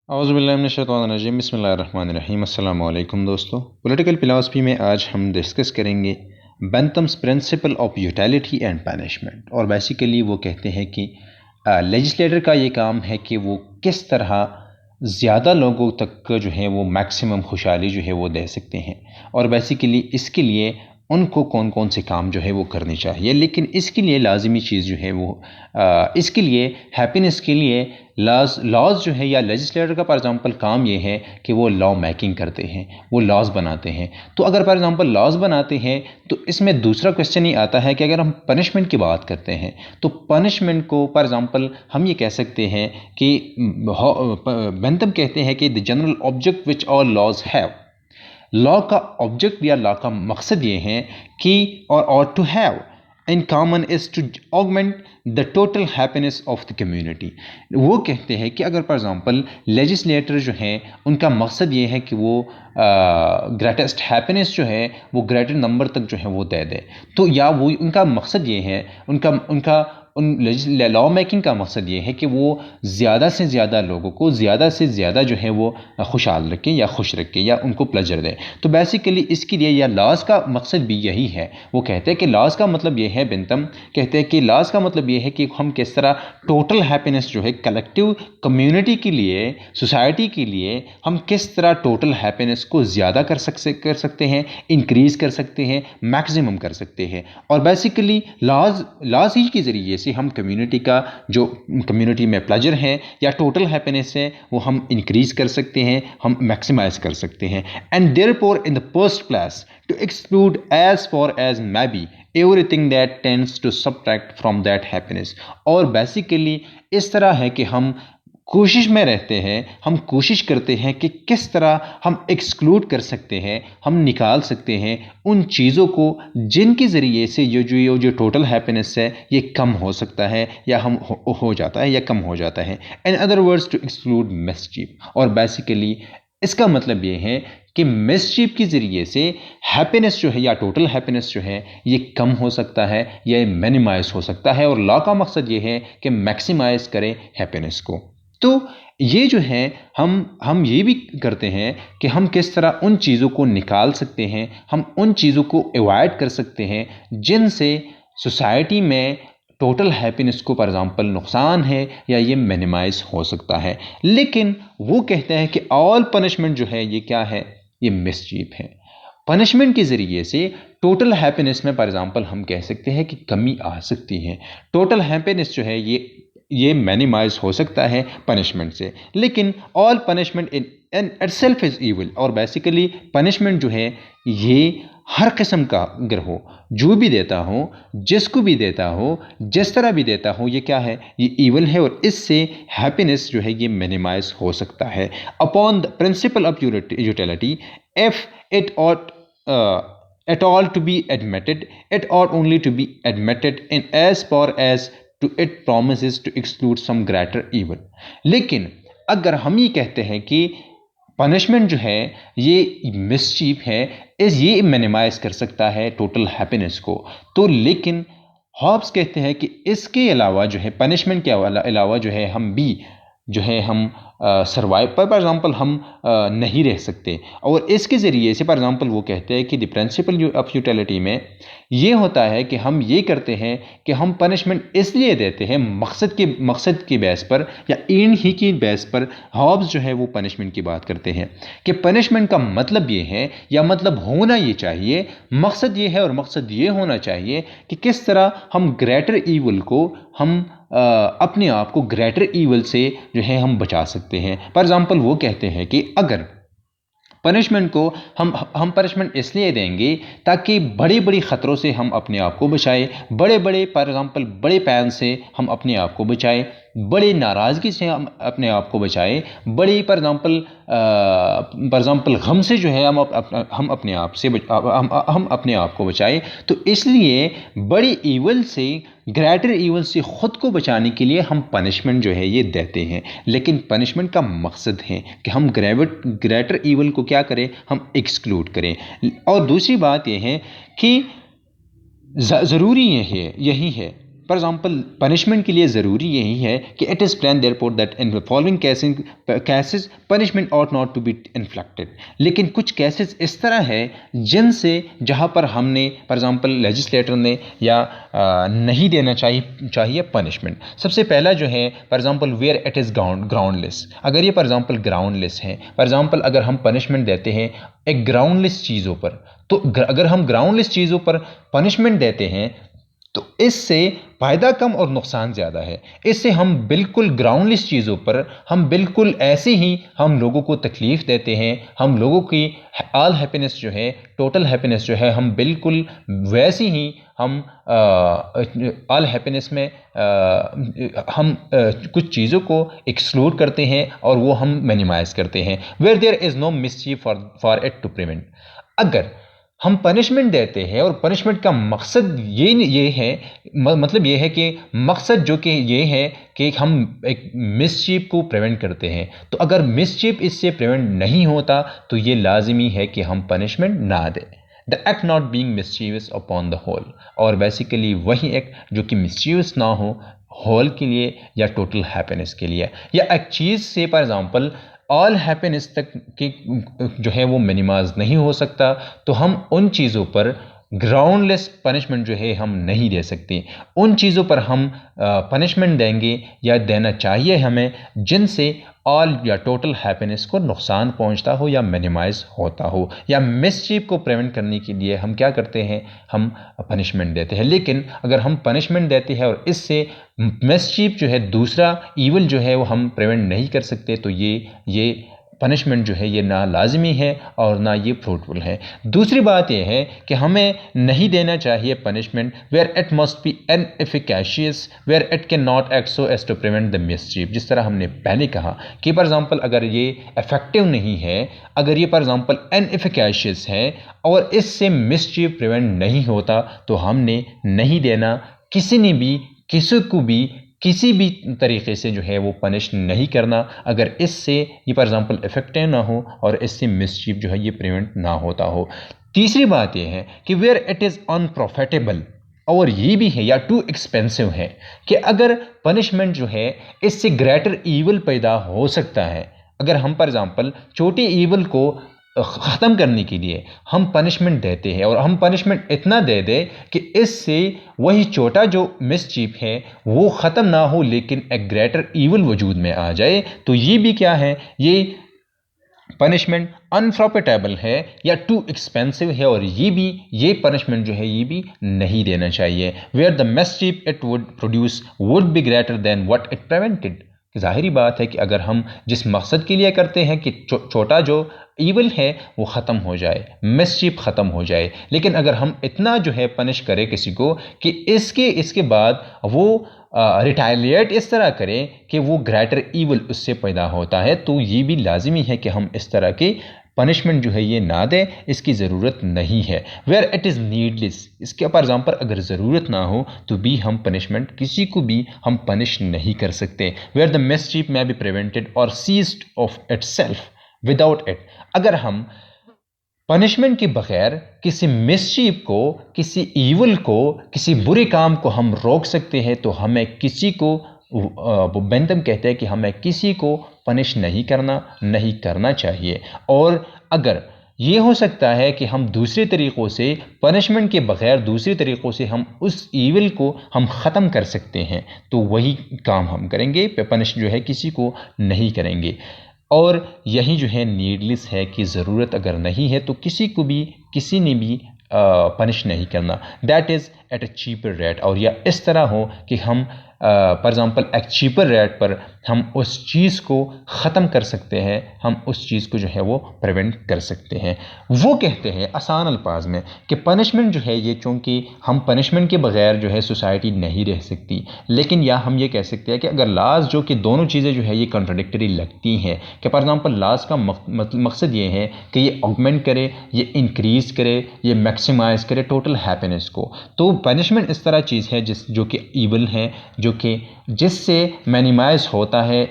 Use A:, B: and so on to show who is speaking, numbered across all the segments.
A: औज़ुबिल्लाहि बिस्मिल्लाहिर्रहमानिर्रहीम। अस्सलामु अलैकुम दोस्तों, पॉलिटिकल फिलॉसफी में आज हम डिस्कस करेंगे Bentham's principle of utility and punishment. और बेसिकली वो कहते हैं कि लेजिस्लेटर का ये काम है कि वो किस तरह ज़्यादा लोगों तक जो है वो मैक्सिमम खुशहाली जो है वो दे सकते हैं, और बेसिकली इसके लिए उनको कौन कौन से काम जो है वो करने चाहिए। लेकिन इसके लिए लाजमी चीज़ जो है वो इसके लिए हैप्पीनेस के लिए लॉज जो है या लेजिस्लेटर का फॉर एग्जांपल काम ये है कि वो लॉ मेकिंग करते हैं, वो लॉज बनाते हैं। तो अगर फॉर एग्जांपल लॉज बनाते हैं तो इसमें दूसरा क्वेश्चन ही आता है कि अगर हम पनिशमेंट की बात करते हैं तो पनिशमेंट को फॉर एग्जांपल हम ये कह सकते हैं कि बेंथम कहते हैं कि the general object which all laws have. Law का ऑब्जेक्ट या लॉ का मकसद ये है कि or to have in common is to augment the total happiness of the community. वो कहते हैं कि अगर फॉर एग्जांपल लेजिस्लेटर जो हैं उनका मकसद ये है कि वो ग्रेटेस्ट हैप्पीनेस जो है वो ग्रेटर नंबर तक जो है वो दे दे, तो या वो उनका मकसद ये है, उनका लॉ मेकिंग का मकसद ये है कि वो ज़्यादा से ज़्यादा लोगों को ज़्यादा से ज़्यादा जो है वो खुशहाल रखें या खुश रखें या उनको प्लेजर दें। तो बेसिकली इसके लिए या लॉज का मकसद भी यही है। वो कहते हैं कि लॉज का मतलब ये है, बेंथम कहते हैं कि लॉज का मतलब ये है कि हम किस तरह टोटल हैप्पीनेस जो है कलेक्टिव कम्युनिटी के लिए, सोसाइटी के लिए हम किस तरह टोटल हैप्पीनेस को ज़्यादा कर सकते हैं, इंक्रीज़ कर सकते हैं, मैक्सिमम कर सकते हैं। और बेसिकली लॉज ही के ज़रिए से हम कम्युनिटी का जो कम्युनिटी में प्लेजर है या टोटल हैप्पीनेस है वो हम इंक्रीज़ कर सकते हैं, हम मैक्सिमाइज कर सकते हैं। And therefore in the first place to exclude as far as may be everything that tends to subtract from that happiness. और बेसिकली इस तरह है कि हम कोशिश में रहते हैं, हम कोशिश करते हैं कि किस तरह हम एक्सक्लूड कर सकते हैं, हम निकाल सकते हैं उन चीज़ों को जिनके ज़रिए से जो टोटल हैप्पीनेस है ये कम हो सकता है या हम हो जाता है या कम हो जाता है। In other words to exclude mischief. और बेसिकली इसका मतलब ये है कि मिसचीफ के ज़रिए से हैप्पीनेस जो है या टोटल हैप्पीनेस जो है ये कम हो सकता है या मिनिमाइज हो सकता है। और लॉ का मकसद ये है कि मैक्सिमाइज करें हैप्पीनेस को। तो ये जो है हम ये भी करते हैं कि हम किस तरह उन चीज़ों को निकाल सकते हैं, हम उन चीज़ों को अवॉइड कर सकते हैं जिनसे सोसाइटी में टोटल हैप्पीनेस को फॉर एग्जांपल नुकसान है या ये मिनिमाइज हो सकता है। लेकिन वो कहते हैं कि ऑल पनिशमेंट जो है ये क्या है, ये मिसचीफ है। पनिशमेंट के ज़रिए से टोटल हैप्पीनेस में फॉर एग्जांपल हम कह सकते हैं कि कमी आ सकती है। टोटल हैप्पीनेस जो है ये मिनिमाइज हो सकता है पनिशमेंट से। लेकिन all punishment in itself is evil. और बेसिकली पनिशमेंट जो है ये हर किस्म का अगर हो, जो भी देता हो, जिसको भी देता हो, जिस तरह भी देता हो, ये क्या है, ये ईविल है। और इससे हैप्पीनेस जो है ये मिनिमाइज हो सकता है। Upon the principle of utility if it ought at all to be admitted, it ought only to be admitted in as far as to it promises to exclude some greater evil। लेकिन अगर हम ये कहते हैं कि punishment जो है ये मिसचीफ है, ये मिनिमाइज कर सकता है टोटल हैप्पीनेस को, तो लेकिन हॉब्स कहते हैं कि इसके अलावा जो है पनिशमेंट के अलावा जो है हम भी जो है हम सर्वाइव फॉर एग्जांपल हम नहीं रह सकते। और इसके ज़रिए से फॉर एग्जांपल वो कहते हैं कि द प्रिंसिपल ऑफ यूटिलिटी में ये होता है कि हम ये करते हैं कि हम पनिशमेंट इसलिए देते हैं मकसद के बेस पर या इन ही की बेस पर। हॉब्स जो है वो पनिशमेंट की बात करते हैं कि पनिशमेंट का मतलब ये है या मतलब होना ये चाहिए, मकसद ये है और मकसद ये होना चाहिए कि किस तरह हम ग्रेटर ईवल को हम अपने आप को ग्रेटर ईवल से जो है हम बचा सकते हैं। फॉर एग्जांपल वो कहते हैं कि अगर पनिशमेंट को हम पनिशमेंट इसलिए देंगे ताकि बड़े बड़े ख़तरों से हम अपने आप को बचाएं, बड़े बड़े फॉर एग्जांपल बड़े पैन से हम अपने आप को बचाएं, बड़े नाराज़गी से हम अपने आप को बचाएं, बड़ी फॉर एग्जांपल गम से जो है हम अपने आप से हम अपने आप को बचाएं। तो इसलिए बड़ी ईवल से, ग्रेटर ईवल से ख़ुद को बचाने के लिए हम पनिशमेंट जो है ये देते हैं। लेकिन पनिशमेंट का मकसद है कि हम ग्रेटर ईवल को क्या करें, हम एक्सक्लूड करें। और दूसरी बात यह है कि ज़रूरी यही है फॉर एग्जाम्पल पनिशमेंट के लिए ज़रूरी यही है कि it is plain therefore that in the following cases punishment ought not to be inflicted. लेकिन कुछ केसेस इस तरह है जिनसे जहाँ पर हमने फॉर एग्जाम्पल लेजिस्लेटर ने या नहीं देना चाहिए पनिशमेंट। सबसे पहला जो है for example where it is groundless. अगर ये फॉर एग्जाम्पल ग्राउंडलेस है, फॉर एग्जाम्पल अगर हम पनिशमेंट देते हैं एक ग्राउंडलेस चीज़ों पर, तो अगर हम ग्राउंडलेस चीज़ों पर पनिशमेंट देते हैं तो इससे फ़ायदा कम और नुकसान ज़्यादा है। इससे हम बिल्कुल ग्राउंडलेस चीज़ों पर हम बिल्कुल ऐसे ही हम लोगों को तकलीफ़ देते हैं, हम लोगों की ऑल हैप्पीनेस जो है, टोटल हैप्पीनेस जो है, हम बिल्कुल वैसे ही हम ऑल हैप्पीनेस में हम कुछ चीज़ों को एक्सक्लूड करते हैं और वो हम मिनिमाइज़ करते हैं। Where there is no mischief for it to prevent. अगर हम पनिशमेंट देते हैं और पनिशमेंट का मकसद ये है, मतलब ये है कि मकसद जो कि ये है कि हम एक मिसचीफ को प्रिवेंट करते हैं, तो अगर मिसचीफ इससे प्रिवेंट नहीं होता तो ये लाजिमी है कि हम पनिशमेंट ना दें। The act not being mischievous upon the whole, और बेसिकली वही एक्ट जो कि मिसचीवियस ना हो होल के लिए या टोटल हैप्पीनेस के लिए, या एक चीज़ से फॉर एग्जांपल ऑल हैप्पीनेस तक की जो है वो मिनिमाइज नहीं हो सकता, तो हम उन चीज़ों पर ग्राउंडलेस पनिशमेंट जो है हम नहीं दे सकते। उन चीज़ों पर हम पनिशमेंट देंगे या देना चाहिए हमें जिनसे ऑल या टोटल हैप्पीनेस को नुकसान पहुंचता हो या मिनिमाइज होता हो, या मिसचीफ को प्रिवेंट करने के लिए हम क्या करते हैं, हम पनिशमेंट देते हैं। लेकिन अगर हम पनिशमेंट देते हैं और इससे मिसचीफ जो है, दूसरा ईवल जो है वो हम प्रिवेंट नहीं कर सकते, तो ये पनिशमेंट जो है ये ना लाजमी है और ना ये फ्रूटफुल है। दूसरी बात यह है कि हमें नहीं देना चाहिए punishment where it must be inefficacious, where it can not act so as to prevent the mischief. जिस तरह हमने पहले कहा कि फॉर एग्जांपल अगर ये इफेक्टिव नहीं है, अगर ये फॉर एग्जांपल इनएफिकेशियस है और इससे मिसचीफ प्रिवेंट नहीं होता, तो हमने नहीं देना। किसी को भी किसी भी तरीके से जो है वो पनिश नहीं करना अगर इससे ये फॉर एग्जांपल इफेक्टिव ना हो और इससे मिसचीफ जो है ये प्रिवेंट ना होता हो। तीसरी बात ये है कि वेयर इट इज़ अनप्रॉफिटेबल, और ये भी है या टू एक्सपेंसिव है कि अगर पनिशमेंट जो है इससे ग्रेटर ईवल पैदा हो सकता है। अगर हम फॉर एग्जांपल छोटे ईवल को ख़त्म करने के लिए हम पनिशमेंट देते हैं और हम पनिशमेंट इतना दे दें कि इससे वही छोटा जो मिसचीफ है वो ख़त्म ना हो लेकिन एक ग्रेटर ईवल वजूद में आ जाए, तो ये भी क्या है, ये पनिशमेंट अनप्रॉफिटेबल है या टू एक्सपेंसिव है, और ये पनिशमेंट जो है ये भी नहीं देना चाहिए। Where the mischief it would produce would be greater than what it prevented. ज़ाहिरी बात है कि अगर हम जिस मकसद के लिए करते हैं कि छोटा जो ईवल है वो ख़त्म हो जाए, मिसचीफ ख़त्म हो जाए, लेकिन अगर हम इतना जो है पनिश करें किसी को कि इसके बाद वो रिटालिएट इस तरह करें कि वो ग्रेटर ईवल उससे पैदा होता है, तो ये भी लाजिमी है कि हम इस तरह की पनिशमेंट जो है ये ना दें, इसकी ज़रूरत नहीं है। वेयर इट इज़ नीडलेस, इसके फॉर एग्जांपल अगर ज़रूरत ना हो तो भी हम पनिशमेंट किसी को भी हम पनिश नहीं कर सकते। Where the mischief may be prevented और ceased of itself without it, अगर हम पनिशमेंट के बगैर किसी मिसचीफ को, किसी ईवल को, किसी बुरे काम को हम रोक सकते हैं, तो हमें किसी को बेंथम कहते हैं कि हमें किसी को पनिश नहीं करना चाहिए। और अगर ये हो सकता है कि हम दूसरे तरीक़ों से पनिशमेंट के बगैर दूसरे तरीक़ों से हम उस ईविल को हम ख़त्म कर सकते हैं, तो वही काम हम करेंगे, पनिश जो है किसी को नहीं करेंगे। और यही जो है नीडलेस है कि ज़रूरत अगर नहीं है तो किसी ने भी पनिश नहीं करना। That is at a cheaper rate, और या इस तरह हो कि हम फॉर एग्ज़ाम्पल एक चीपर रेट पर हम उस चीज़ को ख़त्म कर सकते हैं, हम उस चीज़ को जो है वो प्रिवेंट कर सकते हैं। वो कहते हैं आसान अल्फाज में कि पनिशमेंट जो है ये, चूँकि हम पनिशमेंट के बगैर जो है सोसाइटी नहीं रह सकती, लेकिन या हम ये कह सकते हैं कि अगर लाज जो कि दोनों चीज़ें जो है ये कॉन्ट्राडिक्टरी लगती हैं, कि फॉर एग्ज़ाम्पल लाज का मकसद ये है कि ये ऑगमेंट करे, ये इंक्रीज़ करे, ये मैक्सिमाइज़ करे टोटल हैप्पीनेस को, तो पनिशमेंट इस तरह चीज़ है जो कि ईवल है, जो कि जिससे मिनिमाइज होता है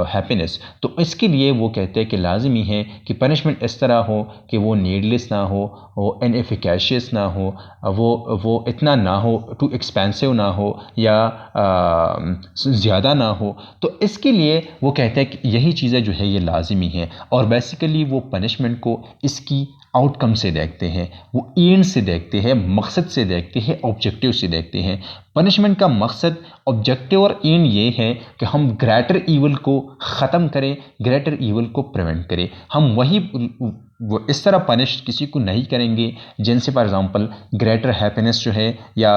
A: हैप्पीनेस। तो इसके लिए वो कहते हैं कि लाजमी है कि पनिशमेंट इस तरह हो कि वो नीडलेस ना हो, वो इनएफिकेशियस ना हो, वो इतना ना हो, टू एक्सपेंसिव ना हो या ज़्यादा ना हो। तो इसके लिए वो कहते हैं कि यही चीज़ें जो है ये लाजमी है। और बेसिकली वो पनिशमेंट को इसकी आउटकम से देखते हैं, वो एंड से देखते हैं, मकसद से देखते हैं, ऑब्जेक्टिव से देखते हैं। पनिशमेंट का मकसद, ऑब्जेक्टिव और एंड ये है कि हम ग्रेटर ईवल को ख़त्म करें, ग्रेटर ईवल को प्रिवेंट करें। हम वही वो इस तरह पनिश किसी को नहीं करेंगे जिनसे फॉर एग्ज़ाम्पल ग्रेटर हैप्पीनेस जो है या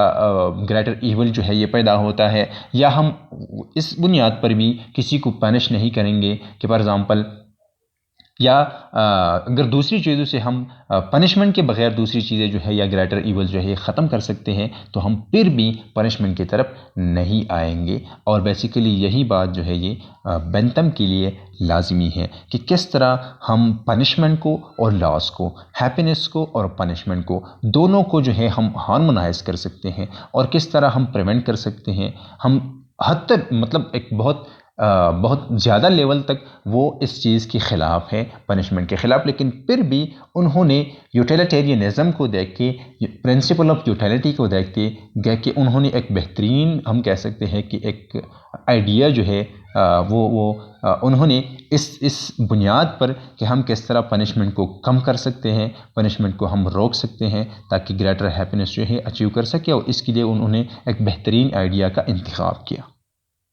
A: ग्रेटर ईवल जो है ये पैदा होता है, या हम इस बुनियाद पर भी किसी को पनिश नहीं करेंगे कि फॉर एग्ज़ाम्पल या अगर दूसरी चीज़ों से हम पनिशमेंट के बगैर दूसरी चीज़ें जो है या ग्रेटर ईवल जो है ये ख़त्म कर सकते हैं, तो हम फिर भी पनिशमेंट की तरफ नहीं आएंगे। और बेसिकली यही बात जो है ये बेंथम के लिए लाजमी है कि किस तरह हम पनिशमेंट को और लॉस को, हैप्पीनेस को और पनिशमेंट को, दोनों को जो है हम हार्मोनाइज कर सकते हैं और किस तरह हम प्रिवेंट कर सकते हैं। हम हद तक मतलब एक बहुत ज़्यादा लेवल तक वो इस चीज़ के ख़िलाफ़ है, पनिशमेंट के ख़िलाफ़, लेकिन फिर भी उन्होंने यूटिलिटेरियनिज़म को देख के, प्रिंसिपल ऑफ यूटिलिटी को देख के उन्होंने एक बेहतरीन, हम कह सकते हैं कि एक आइडिया जो है उन्होंने इस बुनियाद पर कि हम किस तरह पनिशमेंट को कम कर सकते हैं, पनिशमेंट को हम रोक सकते हैं ताकि ग्रेटर हैप्पीनेस जो है अचीव कर सके, और इसके लिए उन्होंने एक बेहतरीन आइडिया का इंतखाब किया।